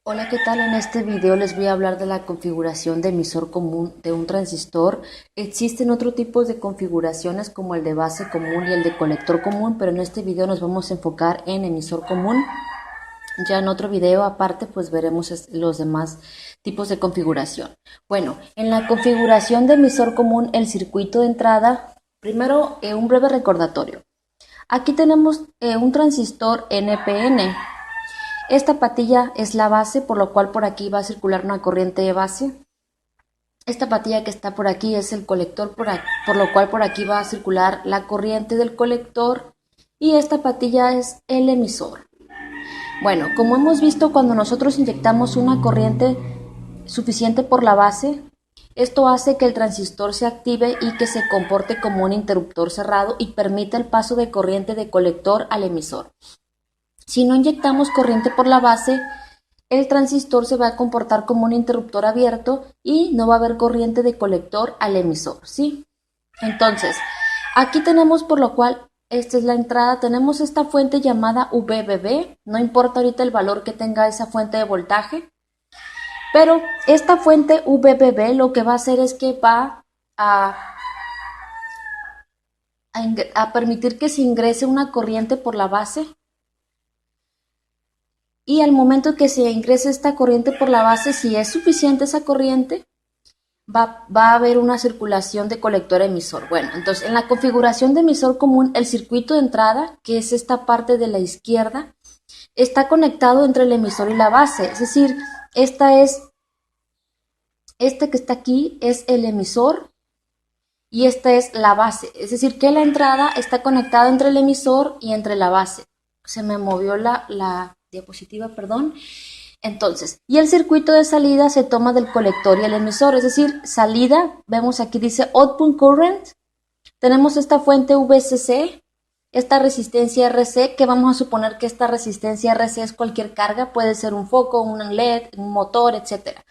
Hola, ¿qué tal? En este video les voy a hablar de la configuración de emisor común de un transistor. Existen otros tipos de configuraciones como el de base común y el de colector común, pero en este video nos vamos a enfocar en emisor común. Ya en otro video aparte pues veremos los demás tipos de configuración. Bueno, en la configuración de emisor común, el circuito de entrada, primero un breve recordatorio. Aquí tenemos un transistor NPN. Esta patilla es la base, por lo cual por aquí va a circular una corriente de base. Esta patilla que está por aquí es el colector, por lo cual por aquí va a circular la corriente del colector. Y esta patilla es el emisor. Bueno, como hemos visto, cuando nosotros inyectamos una corriente suficiente por la base, esto hace que el transistor se active y que se comporte como un interruptor cerrado y permita el paso de corriente de colector al emisor. Si no inyectamos corriente por la base, el transistor se va a comportar como un interruptor abierto y no va a haber corriente de colector al emisor, ¿sí? Entonces, aquí tenemos, por lo cual, esta es la entrada, tenemos esta fuente llamada VBB, no importa ahorita el valor que tenga esa fuente de voltaje, pero esta fuente VBB lo que va a hacer es que va a permitir que se ingrese una corriente por la base. Y al momento que se ingrese esta corriente por la base, si es suficiente esa corriente, va a haber una circulación de colector emisor. Bueno, entonces en la configuración de emisor común, el circuito de entrada, que es esta parte de la izquierda, está conectado entre el emisor y la base. Es decir, este que está aquí es el emisor y esta es la base. Es decir, que la entrada está conectada entre el emisor y entre la base. Se me movió la diapositiva, perdón. Entonces, y el circuito de salida se toma del colector y el emisor, es decir, salida, vemos aquí dice output current, tenemos esta fuente VCC, esta resistencia RC, que vamos a suponer que esta resistencia RC es cualquier carga, puede ser un foco, un LED, un motor, etcétera.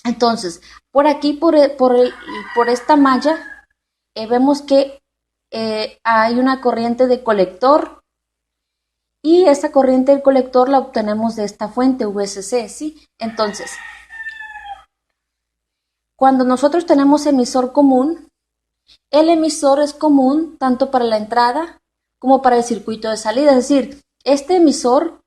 Entonces, por aquí, por esta malla, vemos que hay una corriente de colector. Y esta corriente del colector la obtenemos de esta fuente VCC, ¿sí? Entonces, cuando nosotros tenemos emisor común, el emisor es común tanto para la entrada como para el circuito de salida. Es decir, este emisor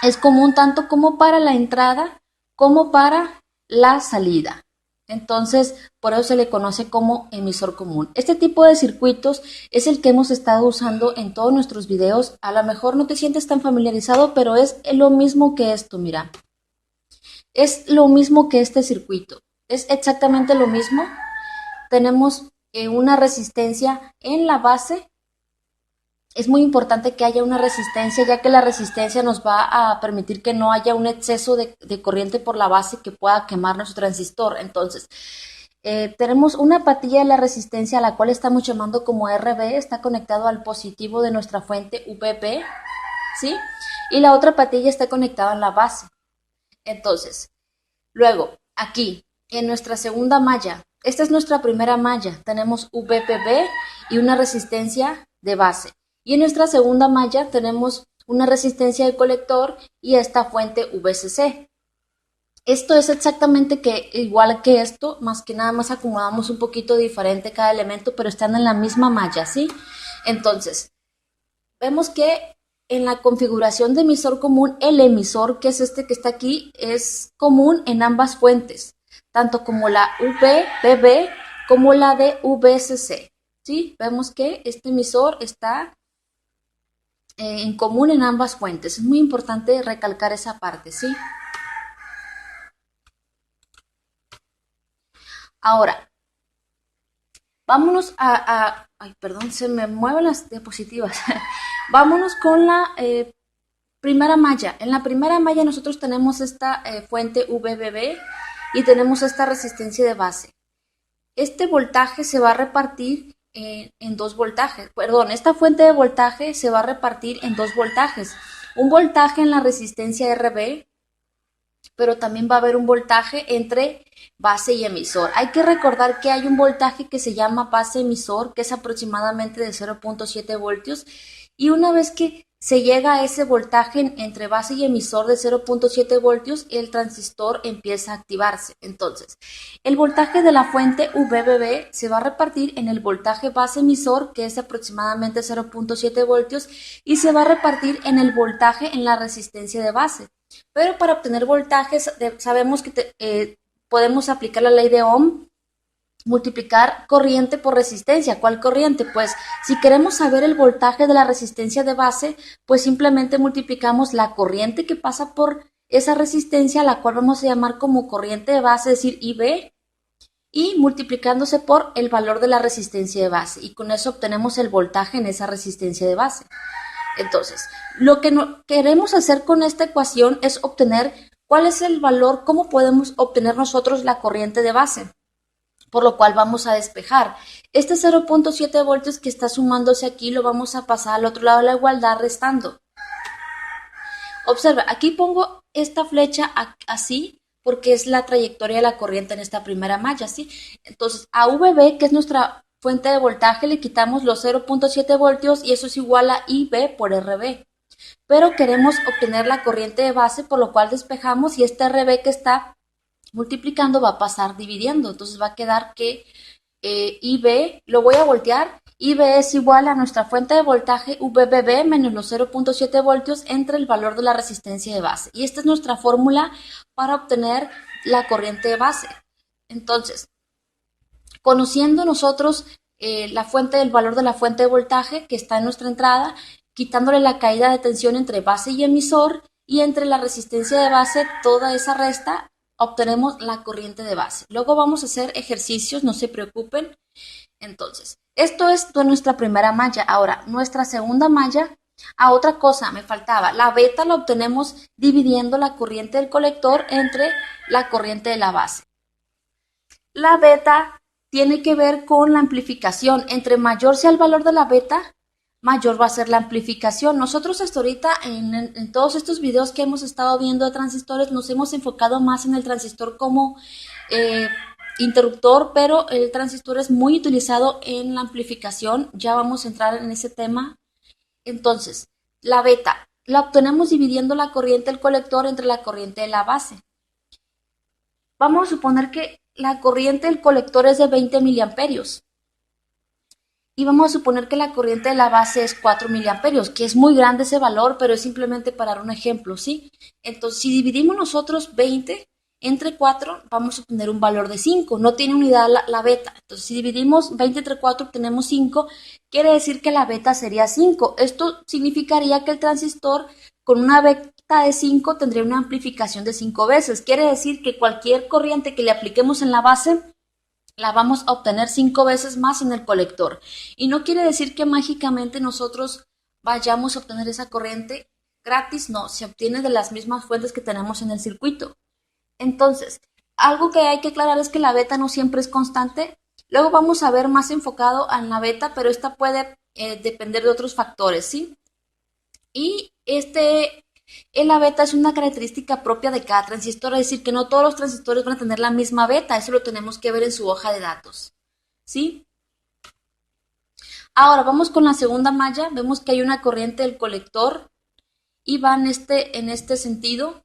es común tanto como para la entrada como para la salida. Entonces, por eso se le conoce como emisor común. Este tipo de circuitos es el que hemos estado usando en todos nuestros videos. A lo mejor no te sientes tan familiarizado, pero es lo mismo que esto, mira. Es lo mismo que este circuito. Es exactamente lo mismo. Tenemos una resistencia en la base. Es muy importante que haya una resistencia, ya que la resistencia nos va a permitir que no haya un exceso de corriente por la base que pueda quemar nuestro transistor. Entonces, tenemos una patilla de la resistencia a la cual estamos llamando como RB, está conectado al positivo de nuestra fuente VB, ¿sí? Y la otra patilla está conectada en la base. Entonces, luego, aquí, en nuestra segunda malla, esta es nuestra primera malla, tenemos VBB y una resistencia de base. Y en nuestra segunda malla tenemos una resistencia de colector y esta fuente VCC. Esto es exactamente igual que esto, más que nada más acomodamos un poquito diferente cada elemento, pero están en la misma malla, ¿sí? Entonces, vemos que en la configuración de emisor común, el emisor, que es este que está aquí, es común en ambas fuentes, tanto como la VBB como la de VCC, ¿sí? Vemos que este emisor está en común en ambas fuentes. Es muy importante recalcar esa parte, ¿sí? Ahora, vámonos ay, perdón, se me mueven las diapositivas. Vámonos con la primera malla. En la primera malla nosotros tenemos esta fuente VBB y tenemos esta resistencia de base. Este voltaje se va a repartir en dos voltajes. Perdón, esta fuente de voltaje se va a repartir en dos voltajes. Un voltaje en la resistencia RB, pero también va a haber un voltaje entre base y emisor. Hay que recordar que hay un voltaje que se llama base emisor, que es aproximadamente de 0.7 voltios, y una vez que se llega a ese voltaje entre base y emisor de 0.7 voltios y el transistor empieza a activarse. Entonces, el voltaje de la fuente VBB se va a repartir en el voltaje base emisor, que es aproximadamente 0.7 voltios, y se va a repartir en el voltaje en la resistencia de base. Pero para obtener voltajes, sabemos que podemos aplicar la ley de Ohm, multiplicar corriente por resistencia. ¿Cuál corriente? Pues si queremos saber el voltaje de la resistencia de base, pues simplemente multiplicamos la corriente que pasa por esa resistencia, la cual vamos a llamar como corriente de base, es decir, IB, y multiplicándose por el valor de la resistencia de base. Y con eso obtenemos el voltaje en esa resistencia de base. Entonces, lo que queremos hacer con esta ecuación es obtener cuál es el valor, cómo podemos obtener nosotros la corriente de base, por lo cual vamos a despejar. Este 0.7 voltios que está sumándose aquí lo vamos a pasar al otro lado de la igualdad restando. Observa, aquí pongo esta flecha así porque es la trayectoria de la corriente en esta primera malla, ¿sí? Entonces, a VB, que es nuestra fuente de voltaje, le quitamos los 0.7 voltios y eso es igual a IB por RB. Pero queremos obtener la corriente de base, por lo cual despejamos y este RB que está multiplicando va a pasar dividiendo. Entonces va a quedar que IB, lo voy a voltear, IB es igual a nuestra fuente de voltaje VBB menos los 0.7 voltios entre el valor de la resistencia de base. Y esta es nuestra fórmula para obtener la corriente de base. Entonces, conociendo nosotros la fuente del valor de la fuente de voltaje que está en nuestra entrada, quitándole la caída de tensión entre base y emisor y entre la resistencia de base, toda esa resta, obtenemos la corriente de base. Luego vamos a hacer ejercicios, no se preocupen. Entonces, esto es nuestra primera malla. Ahora, nuestra segunda malla, otra cosa me faltaba. La beta la obtenemos dividiendo la corriente del colector entre la corriente de la base. La beta tiene que ver con la amplificación. Entre mayor sea el valor de la beta, mayor va a ser la amplificación. Nosotros hasta ahorita en todos estos videos que hemos estado viendo de transistores nos hemos enfocado más en el transistor como interruptor, pero el transistor es muy utilizado en la amplificación. Ya vamos a entrar en ese tema. Entonces, la beta la obtenemos dividiendo la corriente del colector entre la corriente de la base. Vamos a suponer que la corriente del colector es de 20 miliamperios. Y vamos a suponer que la corriente de la base es 4 miliamperios, que es muy grande ese valor, pero es simplemente para dar un ejemplo, ¿sí? Entonces, si dividimos nosotros 20 entre 4, vamos a obtener un valor de 5. No tiene unidad la beta. Entonces, si dividimos 20 entre 4, obtenemos 5. Quiere decir que la beta sería 5. Esto significaría que el transistor con una beta de 5 tendría una amplificación de 5 veces. Quiere decir que cualquier corriente que le apliquemos en la base la vamos a obtener 5 veces más en el colector. Y no quiere decir que mágicamente nosotros vayamos a obtener esa corriente gratis, no, se obtiene de las mismas fuentes que tenemos en el circuito. Entonces, algo que hay que aclarar es que la beta no siempre es constante. Luego vamos a ver más enfocado en la beta, pero esta puede depender de otros factores, ¿sí? Y la beta es una característica propia de cada transistor, es decir, que no todos los transistores van a tener la misma beta, eso lo tenemos que ver en su hoja de datos, ¿sí? Ahora vamos con la segunda malla, vemos que hay una corriente del colector y va en este sentido.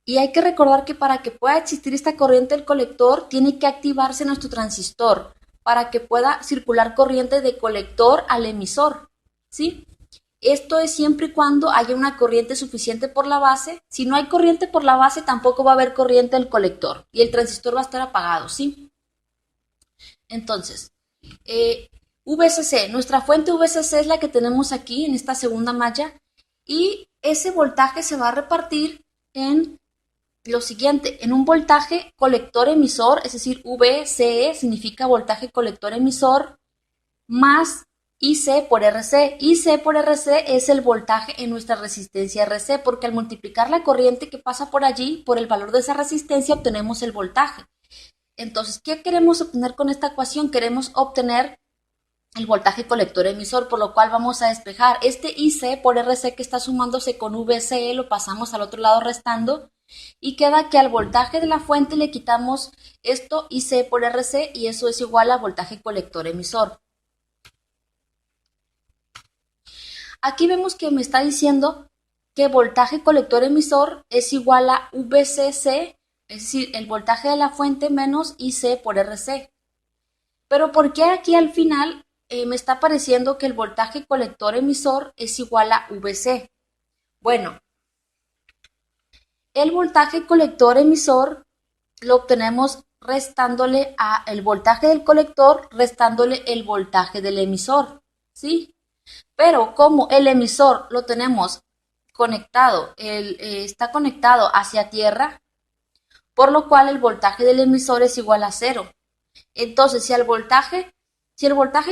Y hay que recordar que para que pueda existir esta corriente del colector, tiene que activarse nuestro transistor para que pueda circular corriente de colector al emisor, ¿sí? Esto es siempre y cuando haya una corriente suficiente por la base. Si no hay corriente por la base, tampoco va a haber corriente del colector y el transistor va a estar apagado, ¿sí? Entonces, VCC, nuestra fuente VCC es la que tenemos aquí en esta segunda malla y ese voltaje se va a repartir en lo siguiente, en un voltaje colector emisor, es decir, VCE significa voltaje colector emisor más IC por RC. IC por RC es el voltaje en nuestra resistencia RC, porque al multiplicar la corriente que pasa por allí, por el valor de esa resistencia, obtenemos el voltaje. Entonces, ¿qué queremos obtener con esta ecuación? Queremos obtener el voltaje colector emisor, por lo cual vamos a despejar este IC por RC que está sumándose con VCE, lo pasamos al otro lado restando, y queda que al voltaje de la fuente le quitamos esto IC por RC y eso es igual a voltaje colector emisor. Aquí vemos que me está diciendo que voltaje colector emisor es igual a VCC, es decir, el voltaje de la fuente menos IC por RC. Pero ¿por qué aquí al final me está apareciendo que el voltaje colector emisor es igual a VC? Bueno, el voltaje colector emisor lo obtenemos restándole a el voltaje del colector, restándole el voltaje del emisor, ¿sí? Pero como el emisor lo tenemos conectado, está conectado hacia tierra, por lo cual el voltaje del emisor es igual a 0. Entonces, si el voltaje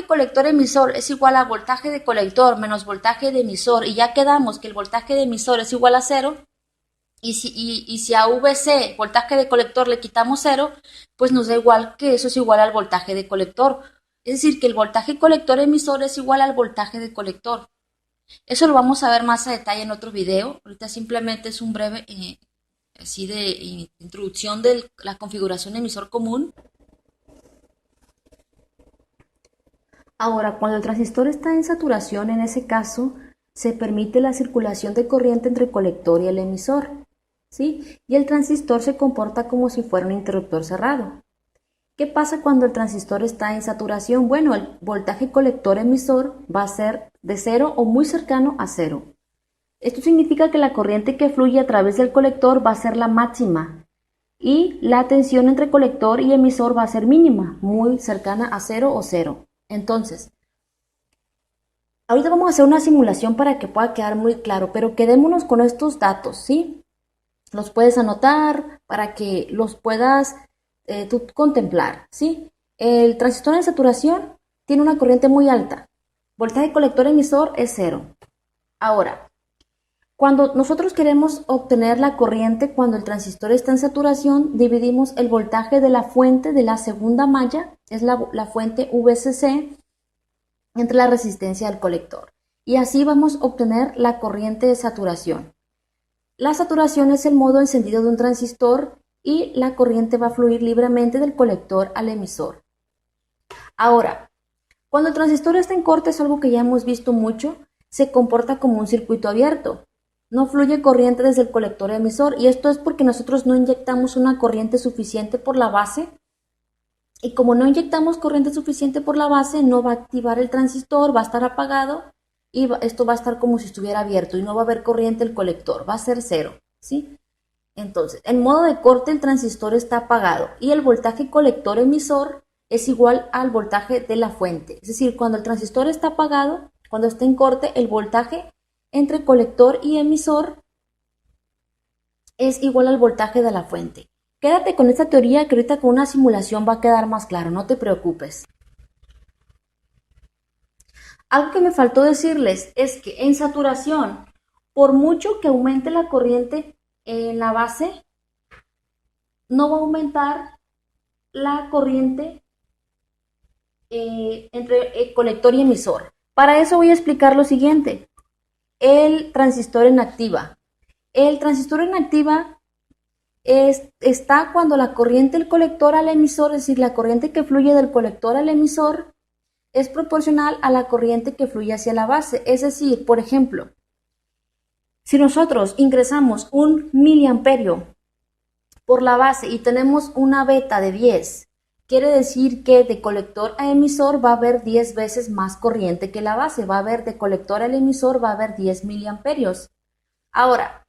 colector emisor es igual a voltaje de colector menos voltaje de emisor, y ya quedamos que el voltaje de emisor es igual a 0, y si a VC, voltaje de colector, le quitamos 0, pues nos da igual que eso es igual al voltaje de colector. Es decir, que el voltaje colector emisor es igual al voltaje de colector. Eso lo vamos a ver más a detalle en otro video. Ahorita simplemente es un breve así de introducción de la configuración emisor común. Ahora, cuando el transistor está en saturación, en ese caso, se permite la circulación de corriente entre el colector y el emisor, ¿sí? Y el transistor se comporta como si fuera un interruptor cerrado. ¿Qué pasa cuando el transistor está en saturación? Bueno, el voltaje colector emisor va a ser de 0 o muy cercano a 0. Esto significa que la corriente que fluye a través del colector va a ser la máxima y la tensión entre colector y emisor va a ser mínima, muy cercana a 0 o 0. Entonces, ahorita vamos a hacer una simulación para que pueda quedar muy claro, pero quedémonos con estos datos, ¿sí? Los puedes anotar para que los puedas tú contemplar, ¿sí? El transistor en saturación tiene una corriente muy alta. Voltaje colector emisor es 0. Ahora, cuando nosotros queremos obtener la corriente cuando el transistor está en saturación, dividimos el voltaje de la fuente de la segunda malla, es la fuente VCC, entre la resistencia del colector. Y así vamos a obtener la corriente de saturación. La saturación es el modo encendido de un transistor y la corriente va a fluir libremente del colector al emisor. Ahora, cuando el transistor está en corte, es algo que ya hemos visto mucho, se comporta como un circuito abierto. No fluye corriente desde el colector al emisor, y esto es porque nosotros no inyectamos una corriente suficiente por la base, y como no inyectamos corriente suficiente por la base, no va a activar el transistor, va a estar apagado, y esto va a estar como si estuviera abierto, y no va a haber corriente el colector, va a ser 0, ¿sí? Entonces, en modo de corte el transistor está apagado y el voltaje colector emisor es igual al voltaje de la fuente. Es decir, cuando el transistor está apagado, cuando está en corte, el voltaje entre colector y emisor es igual al voltaje de la fuente. Quédate con esta teoría que ahorita con una simulación va a quedar más claro, no te preocupes. Algo que me faltó decirles es que en saturación, por mucho que aumente la corriente en la base, no va a aumentar la corriente entre el colector y emisor. Para eso voy a explicar lo siguiente. El transistor en activa. El transistor en activa está cuando la corriente del colector al emisor, es decir, la corriente que fluye del colector al emisor, es proporcional a la corriente que fluye hacia la base. Es decir, por ejemplo, si nosotros ingresamos 1 miliamperio por la base y tenemos una beta de 10, quiere decir que de colector a emisor va a haber 10 veces más corriente que la base. Va a haber de colector al emisor, va a haber 10 miliamperios. Ahora,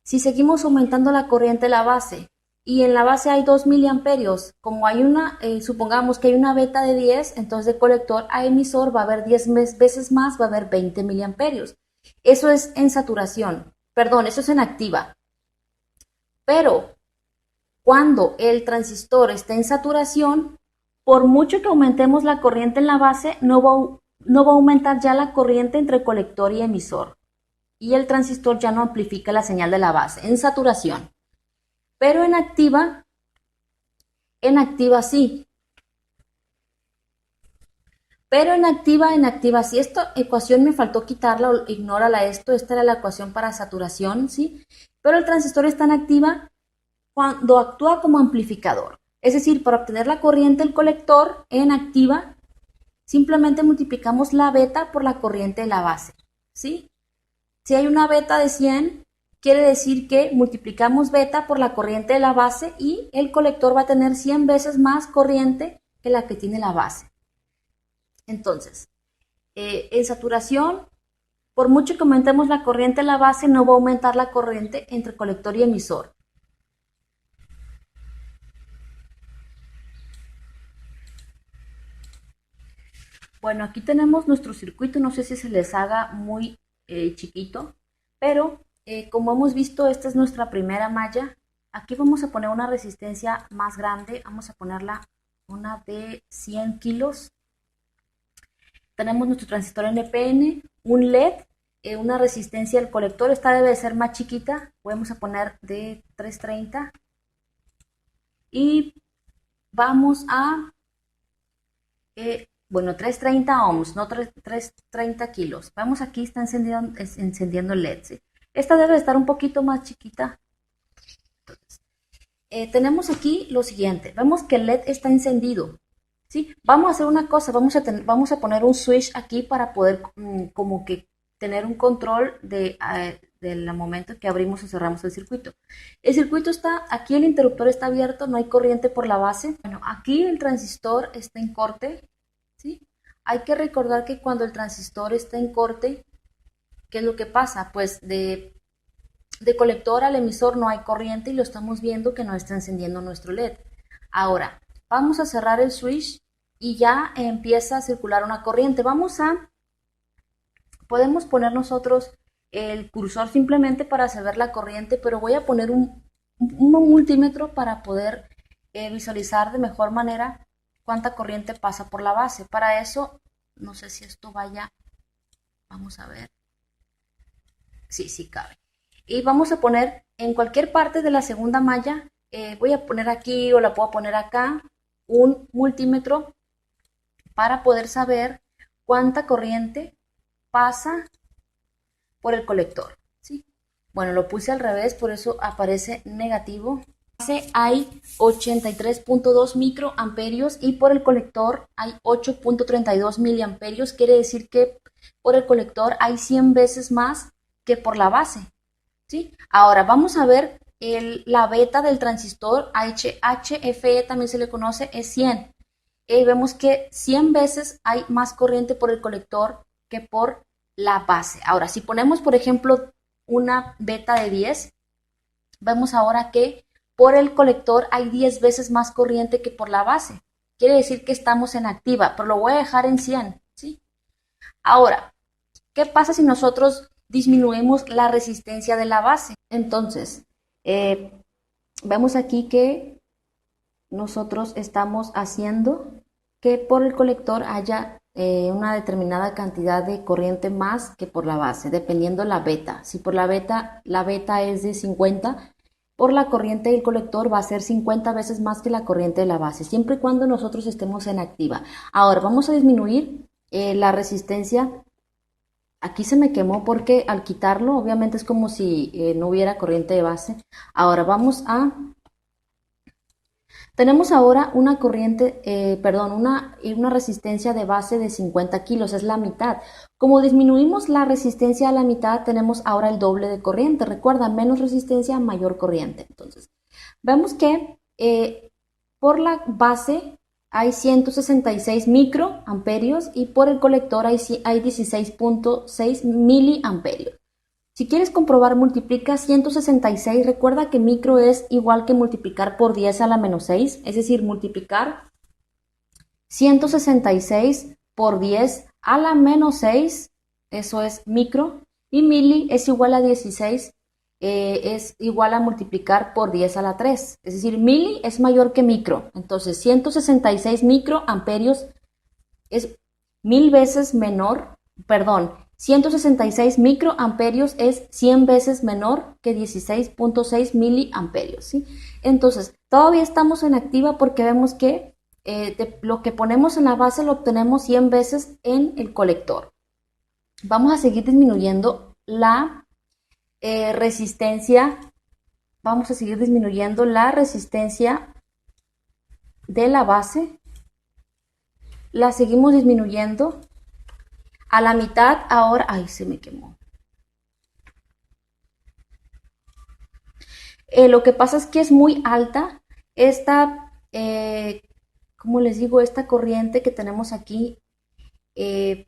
si seguimos aumentando la corriente de la base y en la base hay 2 miliamperios, como hay supongamos que hay una beta de 10, entonces de colector a emisor va a haber 10 veces más, va a haber 20 miliamperios. Eso es en saturación, perdón, eso es en activa. Pero cuando el transistor está en saturación, por mucho que aumentemos la corriente en la base, no va a aumentar ya la corriente entre colector y emisor. Y el transistor ya no amplifica la señal de la base en saturación. Pero en activa sí. Pero en activa sí. Esta ecuación me faltó quitarla, o ignórala esto. Esta era la ecuación para saturación, ¿sí? Pero el transistor está en activa cuando actúa como amplificador. Es decir, para obtener la corriente del colector en activa, simplemente multiplicamos la beta por la corriente de la base, ¿sí? Si hay una beta de 100, quiere decir que multiplicamos beta por la corriente de la base y el colector va a tener 100 veces más corriente que la que tiene la base. Entonces, en saturación, por mucho que aumentemos la corriente de la base, no va a aumentar la corriente entre colector y emisor. Bueno, aquí tenemos nuestro circuito, no sé si se les haga muy chiquito, pero como hemos visto, esta es nuestra primera malla. Aquí vamos a poner una resistencia más grande, vamos a ponerla una de 100 kilos. Tenemos nuestro transistor NPN, un LED, una resistencia del colector, esta debe de ser más chiquita, vamos a poner de 330 y vamos a, bueno, 330 ohms, no 330 kilos. Vamos, aquí está encendiendo el LED, ¿sí? Esta debe de estar un poquito más chiquita. Entonces, tenemos aquí lo siguiente, vemos que el LED está encendido, ¿sí? Vamos a hacer una cosa, vamos a poner un switch aquí para poder como que tener un control del momento que abrimos o cerramos el circuito. El circuito está, aquí el interruptor está abierto, no hay corriente por la base. Bueno, aquí el transistor está en corte, ¿sí? Hay que recordar que cuando el transistor está en corte, ¿qué es lo que pasa? Pues de colector al emisor no hay corriente y lo estamos viendo que no está encendiendo nuestro LED. Ahora, vamos a cerrar el switch y ya empieza a circular una corriente. Podemos poner nosotros el cursor simplemente para saber la corriente, pero voy a poner un multímetro para poder visualizar de mejor manera cuánta corriente pasa por la base. Para eso, no sé si esto vaya, vamos a ver. Sí cabe. Y vamos a poner en cualquier parte de la segunda malla, voy a poner aquí o la puedo poner acá, un multímetro para poder saber cuánta corriente pasa por el colector, ¿sí? Bueno, lo puse al revés, por eso aparece negativo. Hay 83.2 microamperios y por el colector hay 8.32 miliamperios. Quiere decir que por el colector hay 100 veces más que por la base, ¿sí? Ahora vamos a ver la beta del transistor HFE, también se le conoce, es 100. Vemos que 100 veces hay más corriente por el colector que por la base. Ahora, si ponemos, por ejemplo, una beta de 10, vemos ahora que por el colector hay 10 veces más corriente que por la base. Quiere decir que estamos en activa, pero lo voy a dejar en 100, ¿sí? Ahora, ¿qué pasa si nosotros disminuimos la resistencia de la base? Entonces, vemos aquí que nosotros estamos haciendo que por el colector haya una determinada cantidad de corriente más que por la base, dependiendo la beta. Si por la beta es de 50, por la corriente del colector va a ser 50 veces más que la corriente de la base, siempre y cuando nosotros estemos en activa. Ahora vamos a disminuir la resistencia. Aquí se me quemó porque al quitarlo, obviamente es como si no hubiera corriente de base. Ahora tenemos ahora una corriente, una resistencia de base de 50 kilos, es la mitad. Como disminuimos la resistencia a la mitad, tenemos ahora el doble de corriente. Recuerda, menos resistencia, mayor corriente. Entonces, vemos que por la base hay 166 microamperios y por el colector hay 16.6 miliamperios. Si quieres comprobar, multiplica 166. Recuerda que micro es igual que multiplicar por 10 a la menos 6. Es decir, multiplicar 166 por 10 a la menos 6. Eso es micro. Y mili es igual a 16. Es igual a multiplicar por 10 a la 3. Es decir, mili es mayor que micro. Entonces, 166 microamperios es 1000 veces menor, 166 microamperios es 100 veces menor que 16.6 miliamperios, ¿sí? Entonces, todavía estamos en activa porque vemos que lo que ponemos en la base lo obtenemos 100 veces en el colector. Vamos a seguir disminuyendo la resistencia. Vamos a seguir disminuyendo la resistencia de la base. La seguimos disminuyendo A la mitad ahora, ay, se me quemó. Lo que pasa es que es muy alta esta, ¿cómo les digo? Esta corriente que tenemos aquí. eh,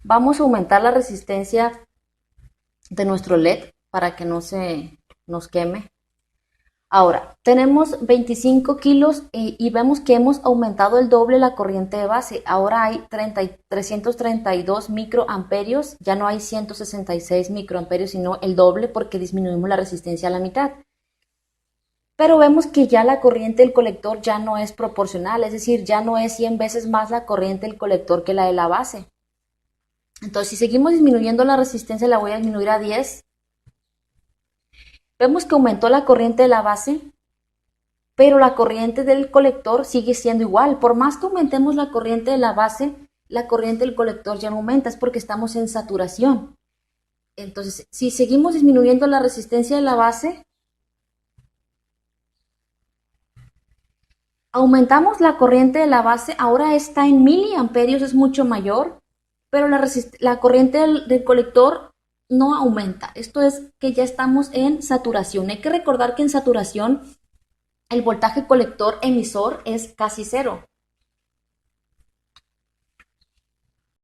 Vamos a aumentar la resistencia de nuestro LED para que no se nos queme. Ahora, tenemos 25 kilos y vemos que hemos aumentado el doble la corriente de base. Ahora hay 332 microamperios, ya no hay 166 microamperios, sino el doble porque disminuimos la resistencia a la mitad. Pero vemos que ya la corriente del colector ya no es proporcional, es decir, ya no es 100 veces más la corriente del colector que la de la base. Entonces, si seguimos disminuyendo la resistencia, la voy a disminuir a 10. Vemos que aumentó la corriente de la base, pero la corriente del colector sigue siendo igual. Por más que aumentemos la corriente de la base, la corriente del colector ya no aumenta, es porque estamos en saturación. Entonces, si seguimos disminuyendo la resistencia de la base, aumentamos la corriente de la base, ahora está en miliamperios, es mucho mayor, pero la corriente del colector no aumenta. Esto es que ya estamos en saturación. Hay que recordar que en saturación el voltaje colector emisor es casi cero.